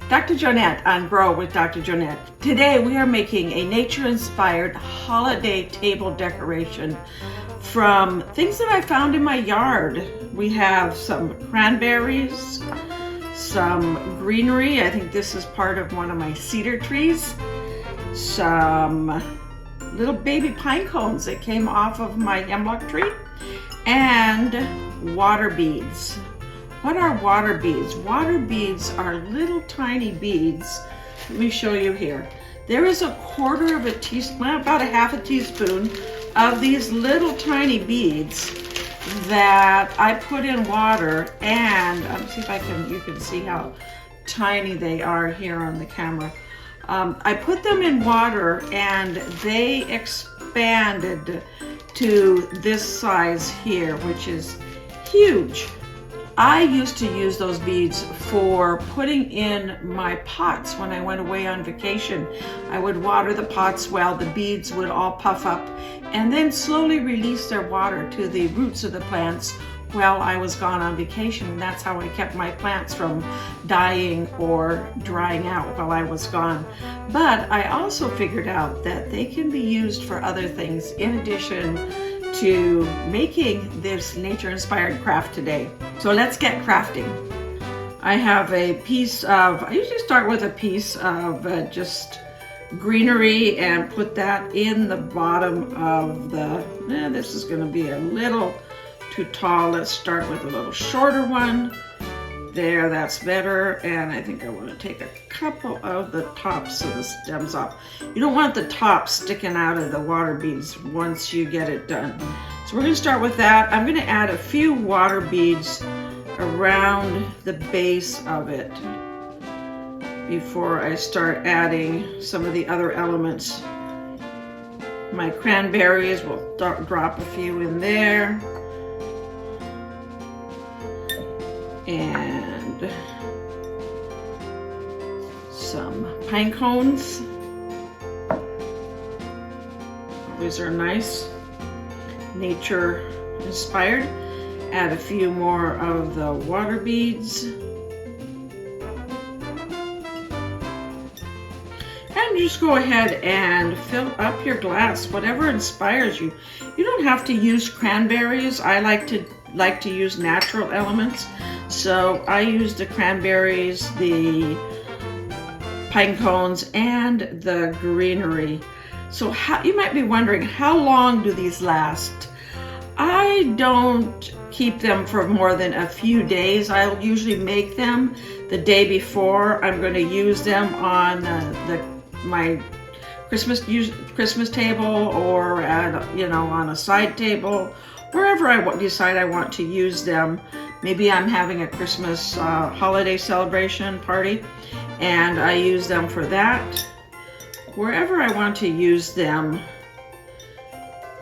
Dr. Jonette on Grow with Dr. Jonette. Today we are making a nature-inspired holiday table decoration from things that I found in my yard. We have some cranberries, some greenery. I think this is part of one of my cedar trees. Some little baby pine cones that came off of my hemlock tree, and water beads. What are water beads? Water beads are little tiny beads. Let me show you here. There is a quarter of a teaspoon, about a half a teaspoon of these little tiny beads that I put in water, and see if you can see how tiny they are here on the camera. I put them in water and they expanded to this size here, which is huge. I used to use those beads for putting in my pots when I went away on vacation. I would water the pots well, the beads would all puff up and then slowly release their water to the roots of the plants while I was gone on vacation. And that's how I kept my plants from dying or drying out while I was gone. But I also figured out that they can be used for other things in addition to making this nature-inspired craft today. So let's get crafting. I have a piece of, I usually start with a piece of just greenery and put that in the bottom of the, this is gonna be a little too tall. Let's start with a little shorter one. There, that's better. And I think I want to take a couple of the tops of the stems off. You don't want the top sticking out of the water beads once you get it done. So we're going to start with that. I'm going to add a few water beads around the base of it before I start adding some of the other elements. My cranberries, we'll drop a few in there. And some pine cones. These are nice, nature inspired. Add a few more of the water beads. And just go ahead and fill up your glass, whatever inspires you. You don't have to use cranberries. I like to use natural elements. So I use the cranberries, the pine cones, and the greenery. So you might be wondering, how long do these last? I don't keep them for more than a few days. I'll usually make them the day before I'm going to use them on my Christmas table, or on a side table, wherever I decide I want to use them. Maybe I'm having a Christmas holiday celebration party and I use them for that. Wherever I want to use them,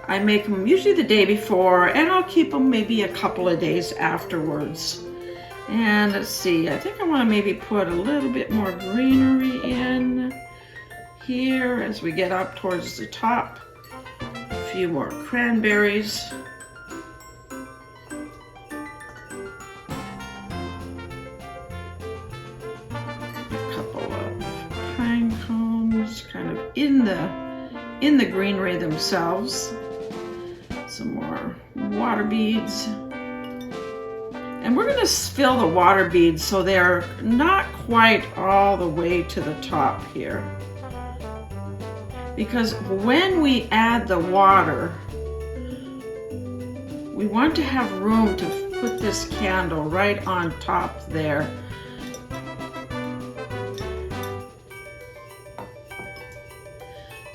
I make them usually the day before, and I'll keep them maybe a couple of days afterwards. And let's see, I think I want to maybe put a little bit more greenery in here as we get up towards the top. A few more cranberries. Kind of in the greenery themselves. Some more water beads. And we're going to fill the water beads so they're not quite all the way to the top here. Because when we add the water, we want to have room to put this candle right on top there.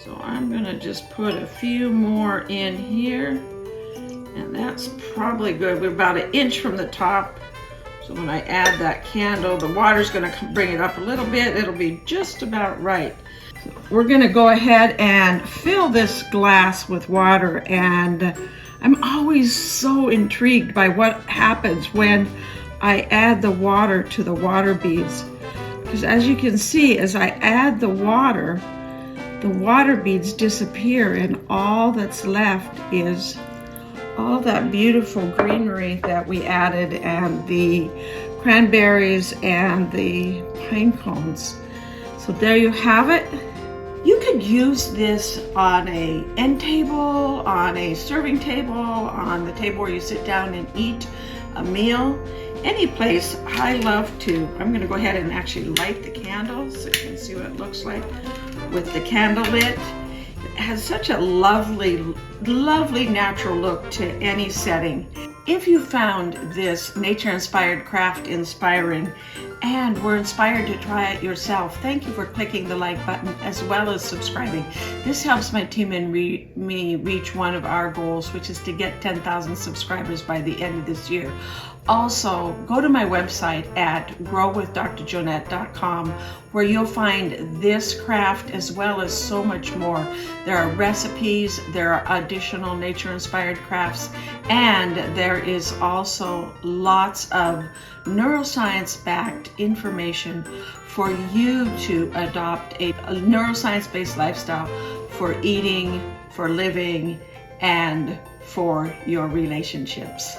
So I'm gonna just put a few more in here, and that's probably good. We're about 1 inch from the top. So when I add that candle, the water's gonna bring it up a little bit. It'll be just about right. So we're gonna go ahead and fill this glass with water, and I'm always so intrigued by what happens when I add the water to the water beads. Because as you can see, as I add the water beads disappear, and all that's left is all that beautiful greenery that we added and the cranberries and the pine cones. So there you have it. You could use this on an end table, on a serving table, on the table where you sit down and eat a meal. Any place. I love to. I'm going to go ahead and actually light the candle so you can see what it looks like with the candle lit. It has such a lovely, lovely natural look to any setting. If you found this nature-inspired craft inspiring and were inspired to try it yourself, thank you for clicking the like button as well as subscribing. This helps my team and me reach one of our goals, which is to get 10,000 subscribers by the end of this year. Also, go to my website at growwithdrjonette.com where you'll find this craft as well as so much more. There are recipes, there are additional nature-inspired crafts, and there is also lots of neuroscience-backed information for you to adopt a neuroscience-based lifestyle for eating, for living, and for your relationships.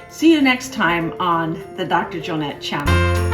See you next time on the Dr. Jonette channel.